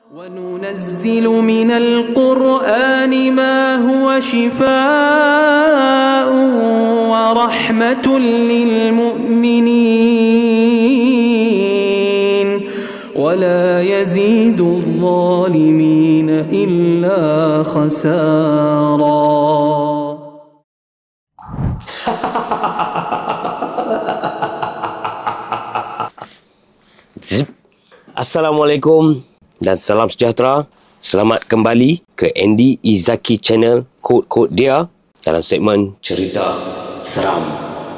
وننزل من القرآن ما هو شفاء ورحمة للمؤمنين ولا يزيد الظالمين إلا خسارا. Assalamualaikum dan salam sejahtera. Selamat kembali ke Andy Izaki Channel, kod-kod dia dalam segmen cerita seram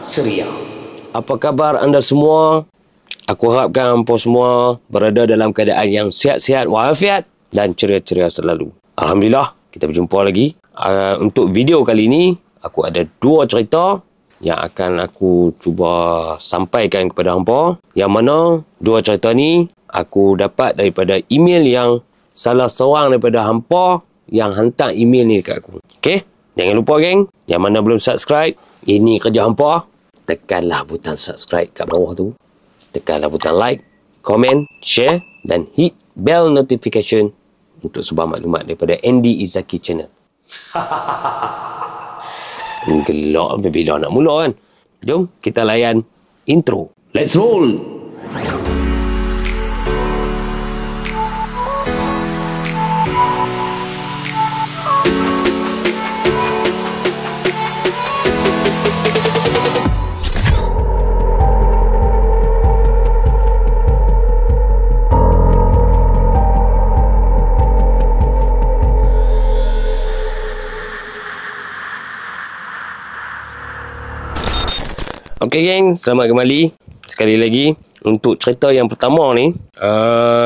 ceria. Apa khabar anda semua? Aku harapkan hampa semua berada dalam keadaan yang sihat-sihat walafiat dan ceria-ceria selalu. Alhamdulillah, kita berjumpa lagi. Untuk video kali ini, aku ada dua cerita yang akan aku cuba sampaikan kepada hampa. Yang mana dua cerita ni aku dapat daripada email yang salah seorang daripada hampa yang hantar email ni dekat aku. Okey? Jangan lupa geng, yang mana belum subscribe, ini kerja hampa. Tekanlah butang subscribe kat bawah tu. Tekanlah butang like, komen, share dan hit bell notification untuk sebar maklumat daripada Andy Izaki Channel. Gelak bila nak mula kan. Jom kita layan intro. Let's roll. Okey geng, selamat kembali sekali lagi. Untuk cerita yang pertama ni,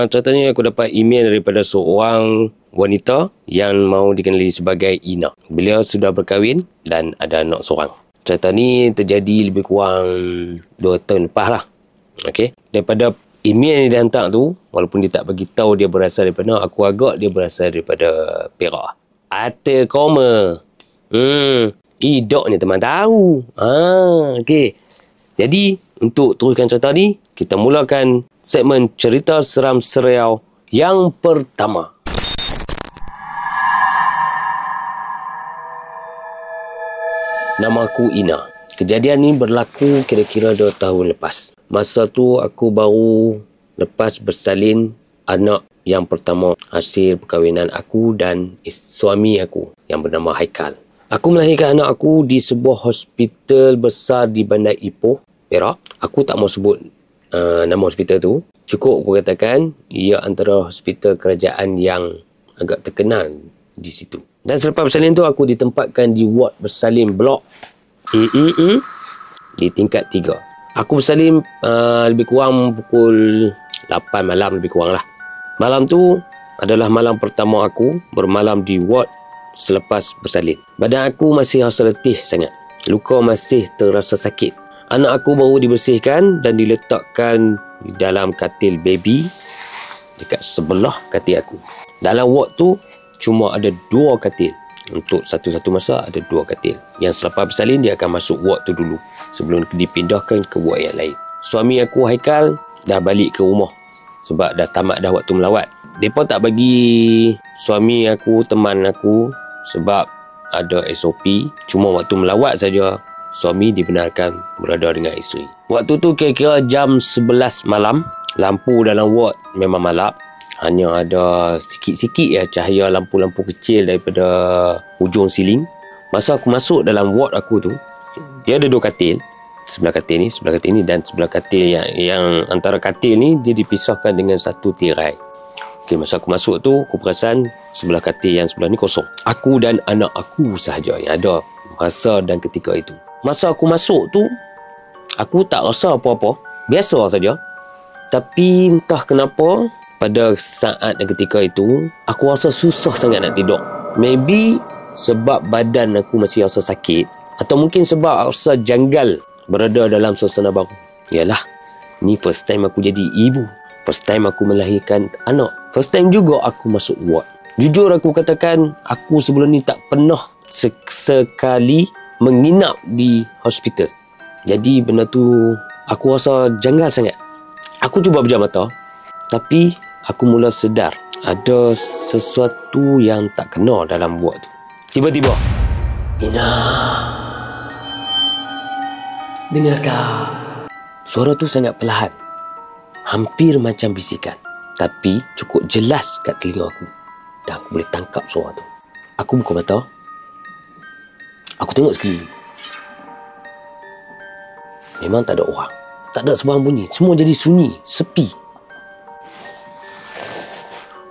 cerita ni aku dapat email daripada seorang wanita yang mahu dikenali sebagai Ina. Beliau sudah berkahwin dan ada anak seorang. Cerita ni terjadi lebih kurang 2 tahun lepas lah. Okey, daripada email yang dia hantar tu, walaupun dia tak bagi tahu dia berasal daripada mana, aku agak dia berasal daripada Perak. Ate koma. Idoknya teman tahu. Okey. Jadi, untuk teruskan cerita ni, kita mulakan segmen cerita seram seriau yang pertama. Nama aku Ina. Kejadian ni berlaku kira-kira 2 tahun lepas. Masa tu aku baru lepas bersalin anak yang pertama hasil perkahwinan aku dan suami aku yang bernama Haikal. Aku melahirkan anak aku di sebuah hospital besar di Bandar Ipoh, Perak. Aku tak mau sebut nama hospital tu. Cukup aku katakan ia antara hospital kerajaan yang agak terkenal di situ. Dan selepas bersalin tu aku ditempatkan di ward bersalin blok di tingkat 3. Aku bersalin lebih kurang pukul 8 malam lebih kurang lah. Malam tu adalah malam pertama aku bermalam di ward selepas bersalin. Badan aku masih rasa letih sangat. Luka masih terasa sakit. Anak aku baru dibersihkan dan diletakkan di dalam katil baby dekat sebelah katil aku. Dalam ward tu cuma ada 2 katil. Untuk satu-satu masa ada 2 katil. Yang selepas bersalin dia akan masuk ward tu dulu sebelum dipindahkan ke ward yang lain. Suami aku Haikal dah balik ke rumah sebab dah tamat dah waktu melawat. Mereka tak bagi suami aku, teman aku sebab ada SOP. Cuma waktu melawat saja suami dibenarkan berada dengan isteri. Waktu tu kira-kira jam 11 malam. Lampu dalam ward memang malap. Hanya ada sikit-sikit ya cahaya lampu-lampu kecil daripada hujung siling. Masa aku masuk dalam ward aku tu, dia ada 2 katil. Sebelah katil ni dan sebelah katil yang antara katil ni dia dipisahkan dengan satu tirai. Okay, masa aku masuk tu, aku perasan sebelah katil yang sebelah ni kosong. Aku dan anak aku sahaja yang ada masa dan ketika itu. Masa aku masuk tu, aku tak rasa apa-apa. Biasa saja. Tapi entah kenapa, pada saat dan ketika itu, aku rasa susah sangat nak tidur. Maybe sebab badan aku masih rasa sakit. Atau mungkin sebab rasa janggal berada dalam suasana baru. Yalah, ni first time aku jadi ibu. First time aku melahirkan anak. First time juga aku masuk ward. Jujur aku katakan, aku sebelum ni tak pernah sekali menginap di hospital. Jadi benda tu aku rasa janggal sangat. Aku cuba pejam mata, tapi aku mula sedar ada sesuatu yang tak kena dalam wad tu. Tiba-tiba, Ina, dengarkah? Suara tu sangat perlahan, hampir macam bisikan, tapi cukup jelas kat telinga aku dan aku boleh tangkap suara tu. Aku buka mata, aku tengok sekeliling. Memang tak ada orang, tak ada sebarang bunyi, semua jadi sunyi, sepi.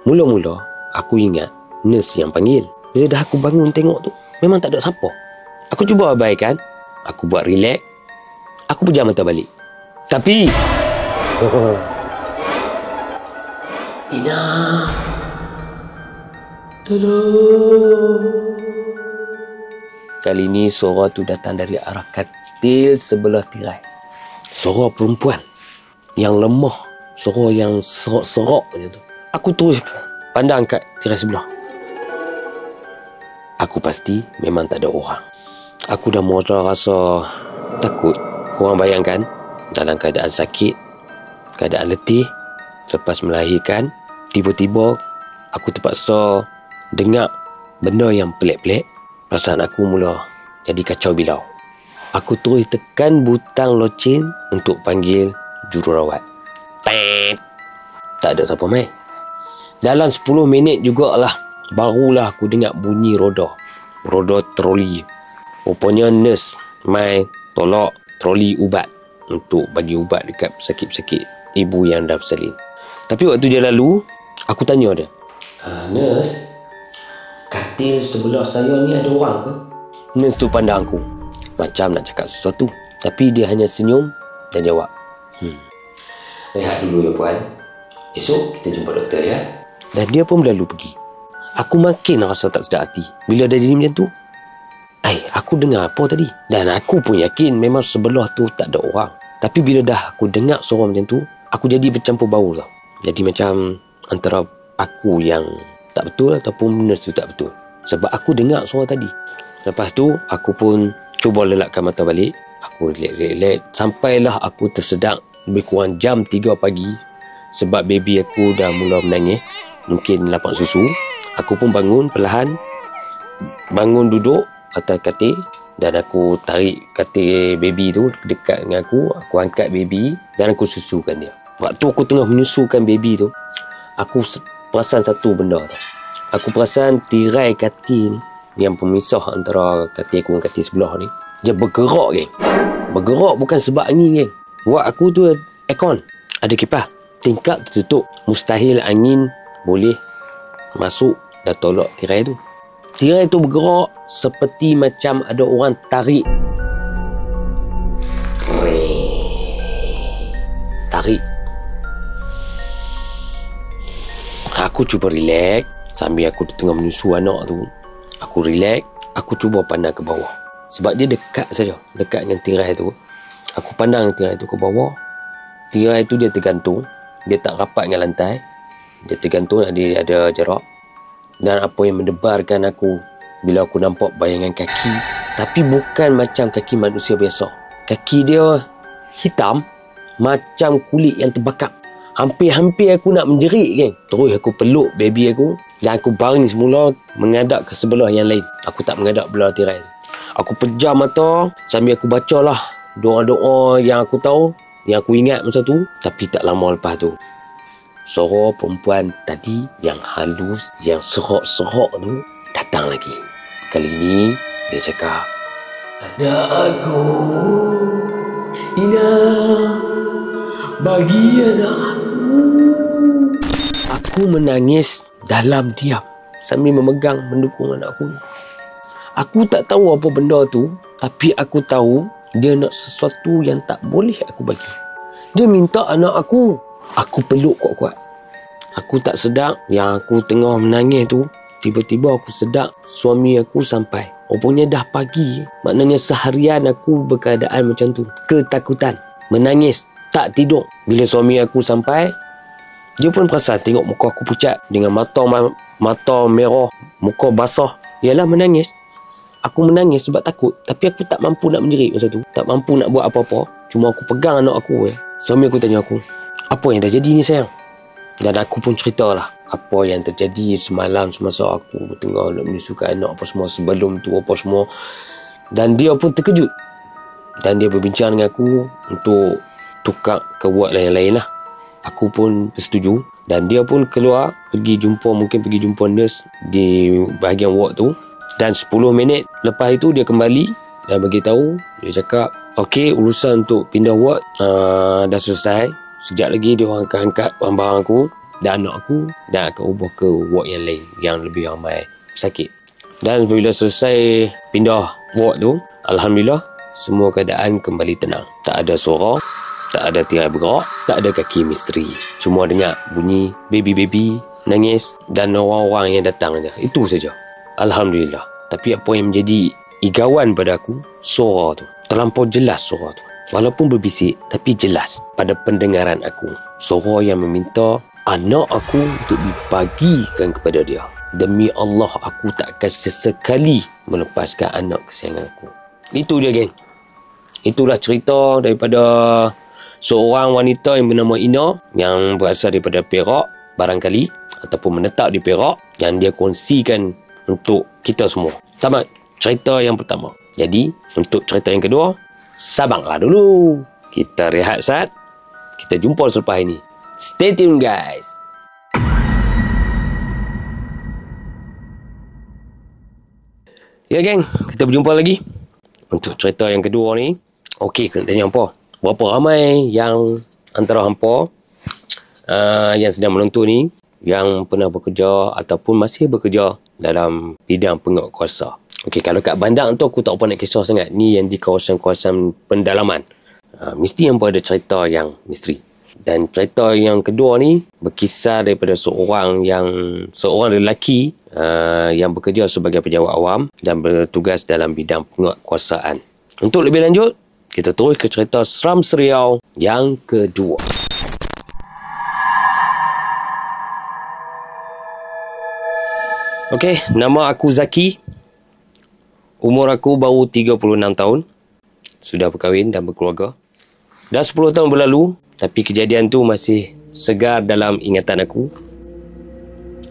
Mula-mula aku ingat nurse yang panggil. Bila dah aku bangun tengok tu, memang tak ada siapa. Aku cuba abaikan, aku buat relax, aku pejam mata balik. Tapi Ina, tolong. Kali ni suara tu datang dari arah katil sebelah tirai. Suara perempuan yang lemah, suara yang serok-serok macam tu. Aku terus pandang kat tirai sebelah. Aku pasti memang tak ada orang. Aku dah mula rasa takut. Korang bayangkan, dalam keadaan sakit, keadaan letih, lepas melahirkan, tiba-tiba aku terpaksa dengar benda yang pelik-pelik. Perasaan aku mula jadi kacau bilau. Aku terus tekan butang loceng untuk panggil jururawat. Pet. Tak ada siapa main. Dalam 10 minit jugalah barulah aku dengar bunyi roda troli. Rupanya nurse mai tolak troli ubat untuk bagi ubat dekat pesakit-pesakit ibu yang dah bersalin. Tapi waktu dia lalu, aku tanya dia, nurse, katil sebelah saya ni ada orang ke? Nurse tu pandang aku macam nak cakap sesuatu, tapi dia hanya senyum dan jawab, rehat dulu ya puan, esok kita jumpa doktor ya. Dan dia pun berlalu pergi. Aku makin rasa tak sedar hati bila dah jadi macam tu. Aku dengar apa tadi? Dan aku pun yakin memang sebelah tu tak ada orang. Tapi bila dah aku dengar suara macam tu, aku jadi bercampur bau tau. Jadi macam antara aku yang tak betul ataupun nurse tu tak betul. Sebab aku dengar suara tadi. Lepas tu, aku pun cuba lelakkan mata balik. Aku relax. Sampailah aku tersedak lebih kurang jam 3 pagi. Sebab baby aku dah mula menangis. Mungkin lapang susu. Aku pun bangun perlahan. Bangun duduk atas katil. Dan aku tarik katil baby tu dekat dengan aku. Aku angkat baby dan aku susukan dia. Waktu aku tengah menyusukan baby tu, aku perasan satu benda tu. Aku perasan tirai katil ni, yang pemisah antara katil aku dengan katil sebelah ni, dia bergerak, geng. Bergerak bukan sebab angin, geng. Wak aku tu aircon, ada kipas, tingkap tertutup. Mustahil angin boleh masuk dan tolak tirai tu. Tirai tu bergerak seperti macam ada orang tarik. Tarik. Aku cuba relax sambil aku tengah menyusu anak tu. Aku relax, aku cuba pandang ke bawah. Sebab dia dekat saja, dekat dengan tirai tu. Aku pandang tirai tu ke bawah. Tirai tu dia tergantung, dia tak rapat dengan lantai. Dia tergantung, dia ada jarak. Dan apa yang mendebarkan aku bila aku nampak bayangan kaki, tapi bukan macam kaki manusia biasa. Kaki dia hitam macam kulit yang terbakar. Hampir-hampir aku nak menjerit, geng. Terus aku peluk baby aku dan aku baring semula menghadap ke sebelah yang lain. Aku tak menghadap belah tirai tu. Aku pejam mata sambil aku bacalah doa-doa yang aku tahu, yang aku ingat masa tu. Tapi tak lama lepas tu, suara perempuan tadi yang halus, yang serok-serok tu datang lagi. Kali ni dia cakap, anak aku, Ina, bagi anak aku. Aku menangis dalam diam sambil memegang mendukung anak aku. Aku tak tahu apa benda tu, tapi aku tahu dia nak sesuatu yang tak boleh aku bagi. Dia minta anak aku. Aku peluk kuat-kuat. Aku tak sedar yang aku tengah menangis tu, tiba-tiba aku sedar suami aku sampai. Rupanya dah pagi. Maknanya seharian aku berkeadaan macam tu. Ketakutan, menangis, tak tidur. Bila suami aku sampai, dia pun perasan tengok muka aku pucat dengan mata merah, muka basah. Ialah menangis. Aku menangis sebab takut, tapi aku tak mampu nak menjerit masa tu. Tak mampu nak buat apa-apa. Cuma aku pegang anak aku. Suami aku tanya aku, apa yang dah jadi ni sayang? Dan aku pun ceritalah apa yang terjadi semalam semasa aku tengah nak menyusukan anak apa semua, sebelum tu apa semua. Dan dia pun terkejut. Dan dia berbincang dengan aku untuk tukar ke ward lain-lain lah. Aku pun bersetuju. Dan dia pun keluar pergi jumpa nurse di bahagian ward tu. Dan 10 minit lepas itu dia kembali dan bagi tahu, dia cakap, okey, urusan untuk pindah ward dah selesai. Sekejap lagi dia orang akan angkat barang-barang aku dan anak aku dan akan ubah ke ward yang lain yang lebih ramai sakit. Dan bila selesai pindah ward tu, alhamdulillah semua keadaan kembali tenang. Tak ada suara, tak ada tirai bergerak, tak ada kaki misteri. Cuma dengar bunyi baby-baby nangis dan orang-orang yang datang saja. Itu saja. Alhamdulillah. Tapi apa yang menjadi igawan pada aku, suara tu. Terlampau jelas suara tu. Walaupun berbisik, tapi jelas pada pendengaran aku. Suara yang meminta anak aku untuk dibagikan kepada dia. Demi Allah, aku tak akan sesekali melepaskan anak kesayangan aku. Itu dia, geng. Itulah cerita daripada seorang wanita yang bernama Ina yang berasal daripada Perak barangkali ataupun menetap di Perak yang dia kongsikan untuk kita semua. Tamat cerita yang pertama. Jadi, untuk cerita yang kedua, sabarlah dulu. Kita rehat saat. Kita jumpa selepas ini. Stay tune, guys. Ya, geng. Kita berjumpa lagi. Untuk cerita yang kedua ni, okey, kena tanya hampa. Berapa ramai yang antara hampa yang sedang menonton ni yang pernah bekerja ataupun masih bekerja dalam bidang penguatkuasa? Okey, kalau kat bandar tu aku tak apa nak kisah sangat. Ni yang di kawasan-kawasan pendalaman. Mesti hampa ada cerita yang misteri. Dan cerita yang kedua ni berkisar daripada seorang lelaki yang bekerja sebagai pejabat awam dan bertugas dalam bidang penguatkuasaan. Untuk lebih lanjut, kita terus ke cerita seram seriau yang kedua. Okey, nama aku Zaki. Umur aku baru 36 tahun. Sudah berkahwin dan berkeluarga. Dah 10 tahun berlalu, tapi kejadian tu masih segar dalam ingatan aku.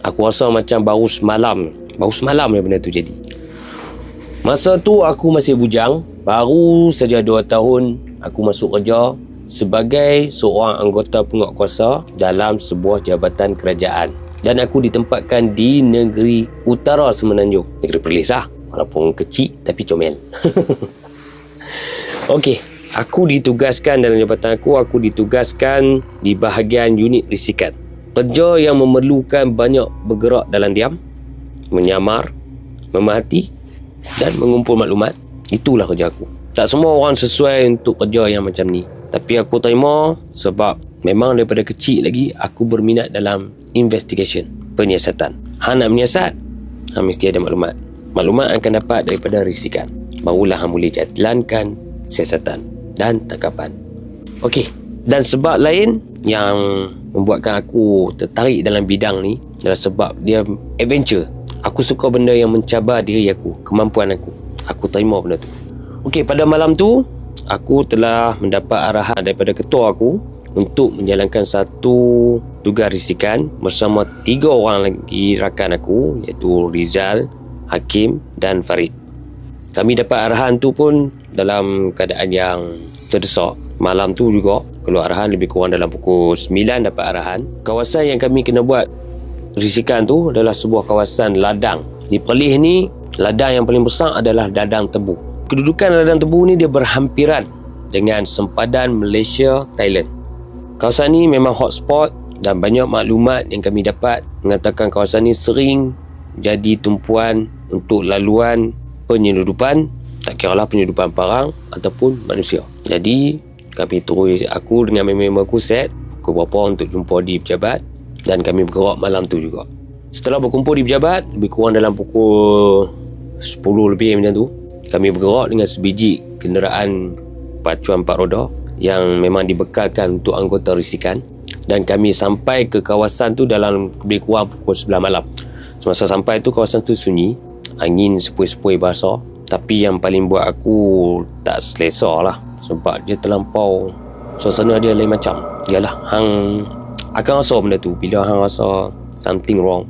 Aku rasa macam baru semalam ni benda tu jadi. Masa tu aku masih bujang. Baru saja 2 tahun aku masuk kerja sebagai seorang anggota penguatkuasa dalam sebuah jabatan kerajaan. Dan aku ditempatkan di negeri Utara Semenanjung. Negeri Perlis lah. Walaupun kecil tapi comel. Okey, aku ditugaskan dalam jabatan aku ditugaskan di bahagian unit risikan. Kerja yang memerlukan banyak bergerak dalam diam, menyamar, memerhati dan mengumpul maklumat. Itulah kerja aku. Tak semua orang sesuai untuk kerja yang macam ni. Tapi aku terima sebab memang daripada kecil lagi aku berminat dalam investigation, penyiasatan. Hang nak menyiasat, hang mesti ada maklumat. Maklumat akan dapat daripada risikan. Barulah hang boleh jalankan siasatan dan tangkapan. Okey, dan sebab lain yang membuatkan aku tertarik dalam bidang ni adalah sebab dia adventure. Aku suka benda yang mencabar diri aku, kemampuan aku. Aku terima benda tu. Okey, pada malam tu aku telah mendapat arahan daripada ketua aku untuk menjalankan satu tugas risikan bersama 3 orang lagi rakan aku, iaitu Rizal, Hakim dan Farid. Kami dapat arahan tu pun dalam keadaan yang terdesak. Malam tu juga keluar arahan lebih kurang dalam pukul 9 dapat arahan. Kawasan yang kami kena buat risikan tu adalah sebuah kawasan ladang. Di Perlis ni, ladang yang paling besar adalah ladang tebu. Kedudukan ladang tebu ni dia berhampiran dengan sempadan Malaysia, Thailand. Kawasan ni memang hotspot dan banyak maklumat yang kami dapat mengatakan kawasan ni sering jadi tumpuan untuk laluan penyeludupan, tak kiralah penyeludupan barang ataupun manusia. Jadi kami terus, aku dengan member aku set pukul berapa untuk jumpa di pejabat dan kami bergerak malam tu juga. Setelah berkumpul di pejabat lebih kurang dalam pukul 10 lebih macam tu, kami bergerak dengan sebiji kenderaan pacuan 4 roda yang memang dibekalkan untuk anggota risikan, dan kami sampai ke kawasan tu dalam lebih kurang pukul 11 malam. Semasa sampai tu kawasan tu sunyi, angin sepoi-sepoi basah, tapi yang paling buat aku tak selesa lah sebab dia terlampau, suasana dia lain macam. Yalah, hang akan rasa benda tu. Bila hang rasa something wrong,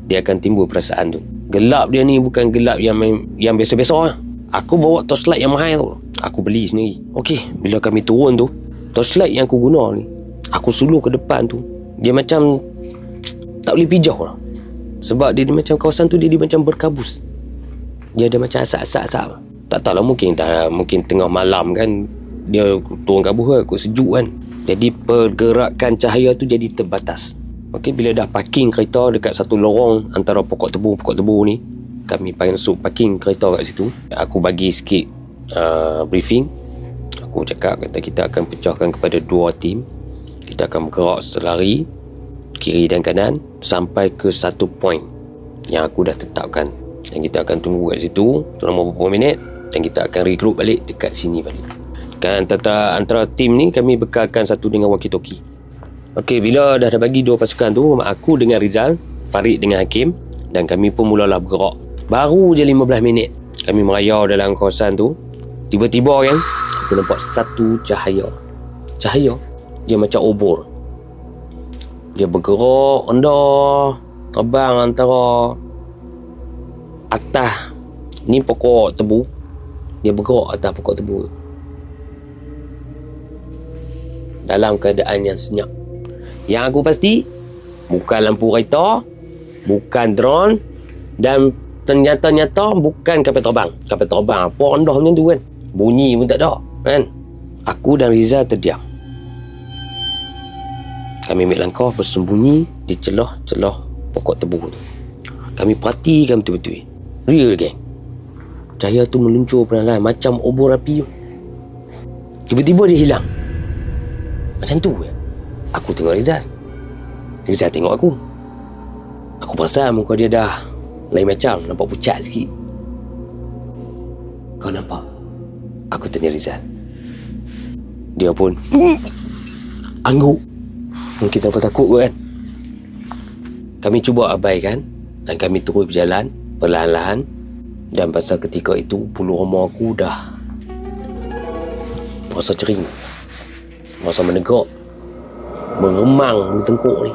dia akan timbul perasaan tu. Gelap dia ni bukan gelap yang biasa-biasa lah. Aku bawa torchlight yang mahal tu, aku beli sendiri. Okey, bila kami turun tu, torchlight yang aku guna ni, aku sulur ke depan tu, dia macam tak boleh pijau lah. Sebab dia macam kawasan tu dia macam berkabus. Dia ada macam asap-asap. Tak tahulah, mungkin tengah malam kan, dia turun kabus kan, kot sejuk kan. Jadi pergerakan cahaya tu jadi terbatas. Okey, bila dah parking kereta dekat satu lorong antara pokok tebu ni, kami masuk parking kereta kat situ. Aku bagi sikit briefing. Aku cakap kata kita akan pecahkan kepada 2 tim. Kita akan bergerak selari kiri dan kanan sampai ke satu point yang aku dah tetapkan. Dan kita akan tunggu kat situ selama beberapa minit dan kita akan regroup balik dekat sini balik. Kan antara tim ni kami bekalkan satu dengan walkie-talkie. Okey, bila dah bagi 2 pasukan tu, aku dengan Rizal, Farid dengan Hakim, dan kami pun mulalah bergerak. Baru je 15 minit kami merayau dalam kawasan tu, tiba-tiba kan aku nampak satu cahaya. Dia macam obor. Dia bergerak rendah, terbang antara atas ni pokok tebu. Dia bergerak atas pokok tebu dalam keadaan yang senyap. Yang aku pasti bukan lampu kereta, bukan drone, dan ternyata bukan kapal terbang. Kapal terbang apa rendah macam tu kan, bunyi pun tak ada kan. Aku dan Rizal terdiam. Kami ambil langkah bersembunyi di celah-celah pokok tebu tu. Kami perhatikan betul-betul. Real geng, cahaya tu meluncur perlahan macam obor api tu. Tiba-tiba dia hilang. Macam tu ya. Aku tengok Rizal tengok aku. Aku perasan muka dia dah lain macam, nampak pucat sikit. Kau nampak? Aku tanya Rizal. Dia pun angguk. Mungkin terlalu takut kot kan. Kami cuba abaikan dan kami terus berjalan perlahan-lahan. Dan pasal ketika itu bulu roma aku dah rasa cering, rasa menegak, meremang di tengkuk ni.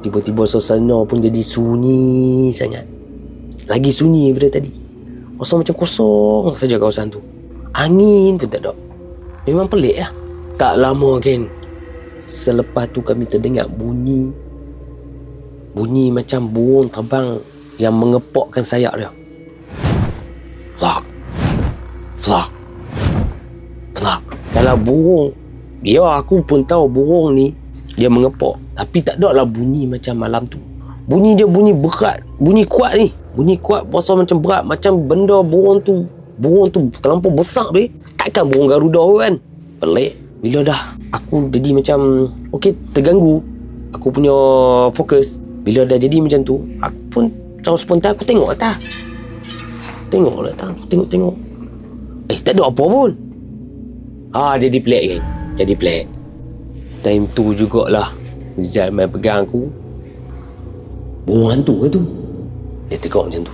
Tiba-tiba suasana pun jadi sunyi sangat. Lagi sunyi daripada tadi. Rasa macam kosong saja kawasan tu. Angin pun tak ada. Memang pelik lah. Tak lama kan, selepas tu kami terdengar bunyi macam burung terbang yang mengepakkan sayap dia. Flak, flak, flak. Kalau burung, aku pun tahu burung ni dia mengepak, tapi tak ada lah bunyi macam malam tu. Bunyi dia bunyi berat, bunyi kuat ni. Bunyi kuat, berasa macam berat, macam benda burung tu terlampau besar be. Takkan burung Garuda kan. Pelik. Bila dah aku jadi macam terganggu aku punya fokus. Bila dah jadi macam tu, aku pun secara spontan aku tengok atas. Tengok tak ada apa pun. Jadi pelik kan. Jadi pelik. Time tu jugalah Rizal main pegang aku. Burung hantu ke tu? Dia tegak macam tu.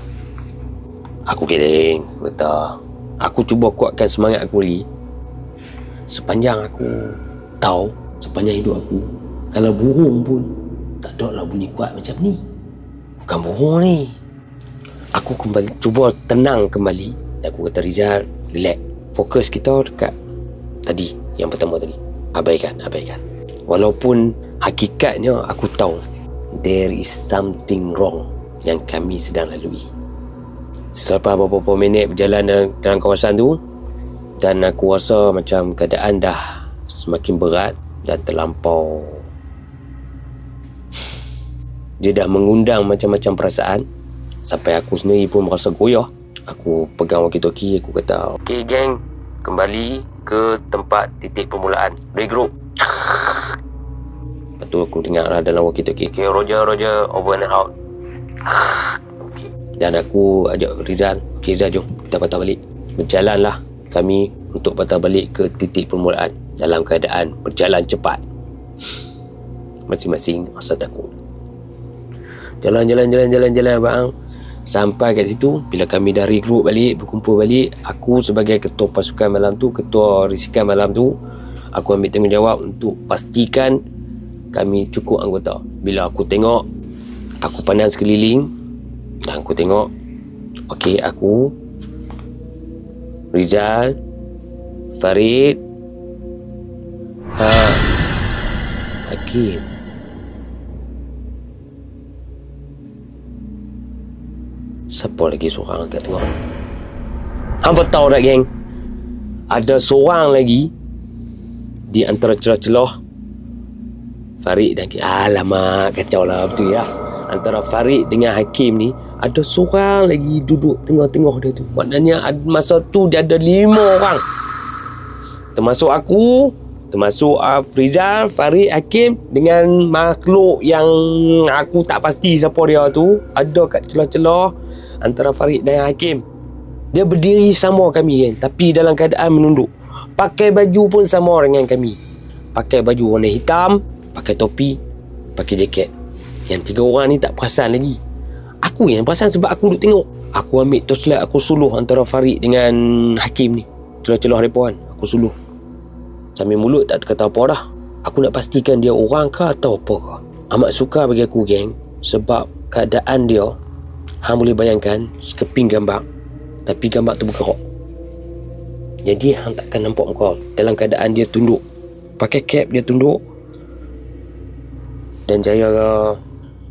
Aku kidding. Kata, aku cuba kuatkan semangat aku lagi. Sepanjang aku tahu, sepanjang hidup aku, kalau burung pun tak ada lah bunyi kuat macam ni. Bukan burung ni. Aku kembali cuba tenang kembali. Dan aku kata Rizal, relax. Fokus kita dekat tadi, yang pertama tadi. Abaikan. Walaupun hakikatnya aku tahu there is something wrong yang kami sedang lalui. Selepas beberapa minit berjalan dalam kawasan tu, dan aku rasa macam keadaan dah semakin berat dan terlampau. Dia dah mengundang macam-macam perasaan sampai aku sendiri pun merasa goyah. Aku pegang walkie-talkie, aku kata, "Okey geng, kembali ke tempat titik permulaan. Regroup." Lepas tu aku dengar lah dalam walkie-talkie, "Okay, Roger, over and out." Okay. Dan aku ajak Rizal, "Okay Rizal, jom kita patah balik." Berjalanlah kami untuk patah balik ke titik permulaan dalam keadaan berjalan cepat. Masing-masing rasa takut. Jalan bang. Sampai kat situ, bila kami dah regroup balik, berkumpul balik, aku sebagai ketua pasukan malam tu, ketua risikan malam tu, aku ambil tanggungjawab untuk pastikan kami cukup anggota. Bila aku tengok, aku pandang sekeliling dan aku tengok, okey, aku, Rizal, Farid, Hakim. Siapa lagi seorang kat tengok? Hampa tahu tak, geng? Ada seorang lagi di antara celah-celah Farid dan Hakim. Alamak, kacau lah, betul ya. Antara Farid dengan Hakim ni, ada seorang lagi duduk tengah-tengah dia tu. Maknanya masa tu dia ada 5 orang. Termasuk aku, termasuk Rizal, Farid, Hakim, dengan makhluk yang aku tak pasti siapa dia tu, ada kat celah-celah antara Farid dan Hakim. Dia berdiri sama kami, kan, tapi dalam keadaan menunduk. Pakai baju pun sama dengan kami. Pakai baju warna hitam, pakai topi, pakai jaket. Yang 3 orang ni tak perasan lagi. Aku yang perasan sebab aku duduk tengok. Aku ambil torchlight, aku suluh antara Farid dengan Hakim ni. Celah-celah mereka kan, aku suluh. Sambil mulut tak kata apa dah. Aku nak pastikan dia orang ke atau apa ke. Amat suka bagi aku, geng, sebab keadaan dia, hang boleh bayangkan sekeping gambar, tapi gambar tu bergerak. Jadi hang takkan nampak muka. Dalam keadaan dia tunduk, pakai cap, dia tunduk. Dan Jaya,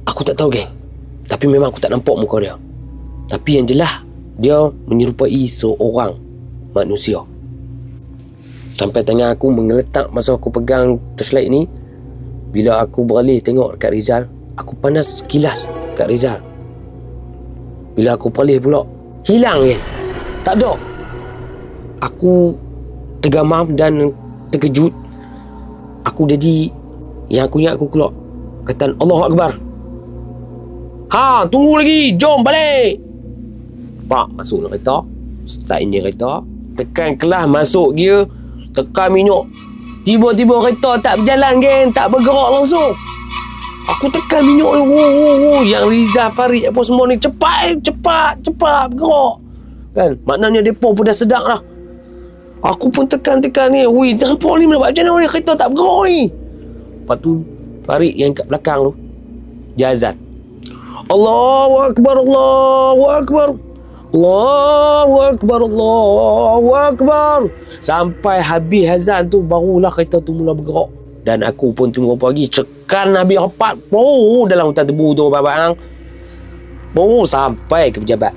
aku tak tahu, geng, tapi memang aku tak nampak muka dia. Tapi yang jelas, dia menyerupai seorang manusia. Sampai tangan aku menggeletak masa aku pegang torchlight ni. Bila aku beralih tengok dekat Rizal, aku panas sekilas kat Rizal. Bila aku beralih pula, hilang, kan? Tak ada. Aku tergamam dan terkejut. Aku jadi, yang aku ingat aku keluar kataan Allahu Akbar. Ha, tunggu lagi, jom balik. Pak, masuk dalam kereta, start enjin kereta, tekan kelas, masuk gear, tekan minyak. Tiba-tiba kereta tak berjalan, geng, tak bergerak langsung. Aku tekan minyak ni, yang Rizal, Farid apa semua ni cepat bergerak, kan? Maknanya depa pun dah sedar dah. Aku pun tekan ni, apa ni, macam mana ni kereta tak bergerak ni. Lepas tu Farid yang kat belakang tu dia azan, Allahu Akbar, Allahu Akbar, Allahu Akbar, Allahu Akbar. Sampai habis azan tu barulah kereta tu mula bergerak. Dan aku pun tunggu pagi, cekan habis rapat, dalam hutan tebu tu, babang, sampai ke pejabat.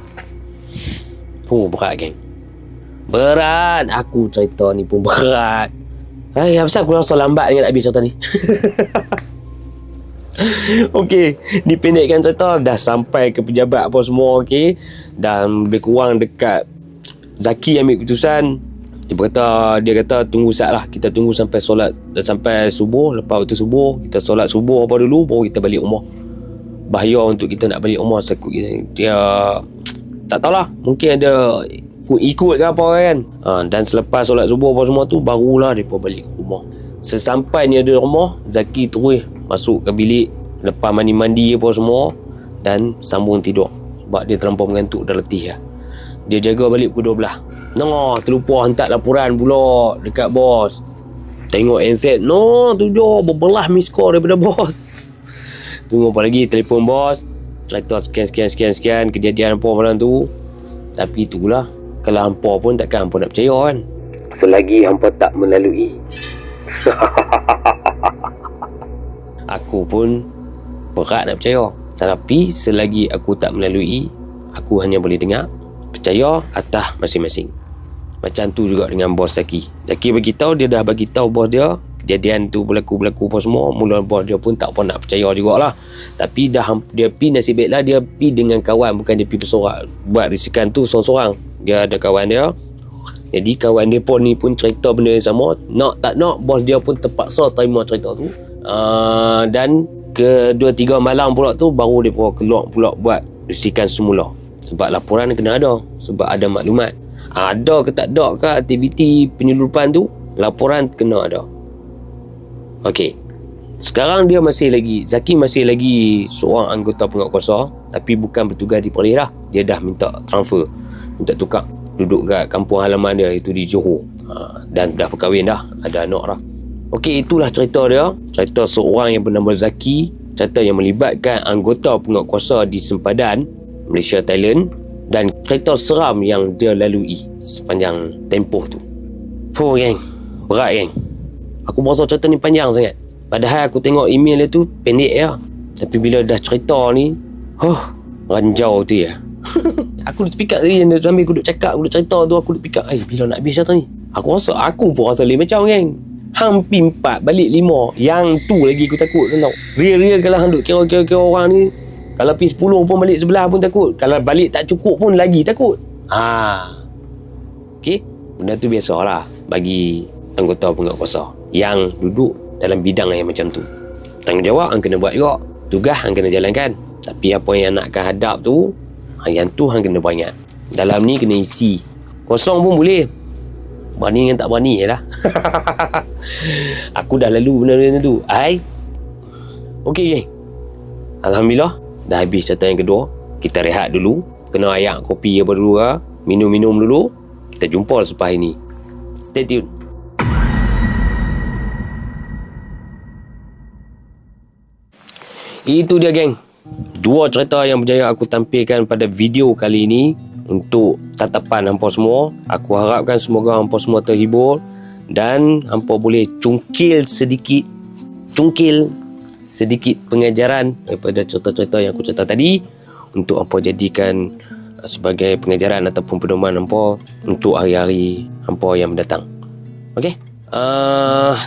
Berat, geng. Berat. Aku cerita ni pun berat. Kenapa aku langsung lambat dengan nak habis cerita ni? Okey, dipendekkan cerita, dah sampai ke pejabat apa semua, okey. Dan lebih kurang dekat Zaki ambil keputusan. Dia kata tunggu saat lah, kita tunggu sampai solat, sampai subuh. Lepas waktu subuh, kita solat subuh apa dulu, baru kita balik rumah. Bahaya untuk kita nak balik rumah, takut dia tak tahulah, mungkin ada ikut ke apa, kan. Dan selepas solat subuh apa semua tu, barulah mereka balik ke rumah. Sesampainya di rumah, Zaki terus masuk ke bilik, lepas mandi-mandi apa semua, dan sambung tidur. Sebab dia terlampau mengantuk, dah letih lah. Dia jaga balik pukul 12. Terlupa hantar laporan pula dekat bos. Tengok handset, tu je berbelah miss call daripada bos. Tunggu apa lagi, telefon bos, cerita sekian kejadian apa malam tu. Tapi itulah, kalau hampa pun takkan hampa nak percaya, kan, selagi hampa tak melalui. Aku pun berat nak percaya, tapi selagi aku tak melalui, aku hanya boleh dengar, percaya atas masing-masing. Macam tu juga dengan bos Zaki. Zaki beritahu, dia dah bagi tahu bos dia kejadian tu berlaku apa semua. Mula bos dia pun tak pernah nak percaya jugalah. Tapi dia pi, nasib baiklah dia pi dengan kawan, bukan dia pi bersorak. Buat risikan tu seorang-seorang. Dia ada kawan dia. Jadi kawan dia pun ni pun cerita benda yang sama. Nak tak nak, bos dia pun terpaksa terima cerita tu. Dan ke 2-3 malam pula tu, baru dia keluar pula buat risikan semula. Sebab laporan kena ada, sebab ada maklumat. Ada ke tak ada ke aktiviti penyeludupan tu, laporan kena ada. Okey, sekarang dia masih lagi, Zaki masih lagi seorang anggota penguatkuasa, tapi bukan bertugas di polis dah. Dia dah minta transfer, minta tukar duduk kat kampung halaman dia, itu di Johor. Dan dah berkahwin dah, ada anak dah. Okey, itulah cerita dia. Cerita seorang yang bernama Zaki. Cerita yang melibatkan anggota penguatkuasa di sempadan Malaysia, Thailand. Dan cerita seram yang dia lalui sepanjang tempoh tu. Geng. Berat, geng. Aku berasa cerita ni panjang sangat. Padahal aku tengok email dia tu pendek ya. Tapi bila dah cerita ni, ranjau tu ya. Aku duk pick up tadi, sambil aku duk cakap, aku duk cerita tu, aku duk pick up. Bila nak habis cerita ni? Aku pun rasa lain macam, geng. Hampir 4, balik 5. Yang tu lagi aku takut tau. Real kalau hang duk kira-kira orang ni, kalau pergi 10 pun balik sebelah pun takut. Kalau balik tak cukup pun lagi takut. Okey, benda tu biasalah bagi anggota penguatkuasa yang duduk dalam bidang yang macam tu. Tanggungjawab hang kena buat juga. Tugas hang kena jalankan. Tapi apa yang nakkan hadap tu, yang tu hang kena banyak. Dalam ni kena isi. Kosong pun boleh. Berani dengan tak berani je lah. Aku dah lalu benda-benda tu. Okey, geng. Alhamdulillah, dah habis cerita yang kedua. Kita rehat dulu. Kena ayak kopi apa dulu lah. Minum-minum dulu. Kita jumpa selepas ini. Stay tune. Itu dia, geng. 2 cerita yang berjaya aku tampilkan pada video kali ini. Untuk tatapan hampa semua. Aku harapkan semoga hampa semua terhibur. Dan hampa boleh cungkil sedikit pengajaran daripada cerita-cerita yang aku cerita tadi. Untuk hampa jadikan sebagai pengajaran ataupun pedoman hampa untuk hari-hari hampa yang mendatang. Okey.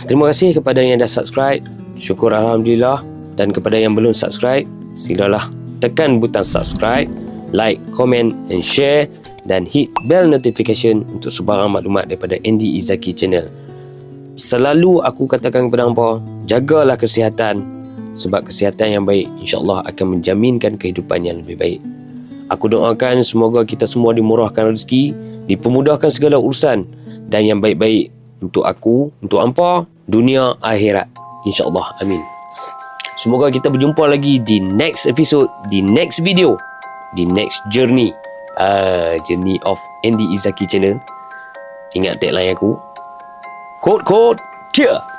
Terima kasih kepada yang dah subscribe. Syukur Alhamdulillah. Dan kepada yang belum subscribe, silalah tekan butang subscribe, like, comment and share, dan hit bell notification untuk sebarang maklumat daripada Andy Izaki Channel. Selalu aku katakan kepada hampa, jagalah kesihatan, sebab kesihatan yang baik insya-Allah akan menjaminkan kehidupan yang lebih baik. Aku doakan semoga kita semua dimurahkan rezeki, dipermudahkan segala urusan, dan yang baik-baik untuk aku, untuk hampa, dunia akhirat. InsyaAllah. Amin. Semoga kita berjumpa lagi di next episode, di next video, di next journey. Journey of Andy Izaki Channel. Ingat tagline aku. Kod, cheer.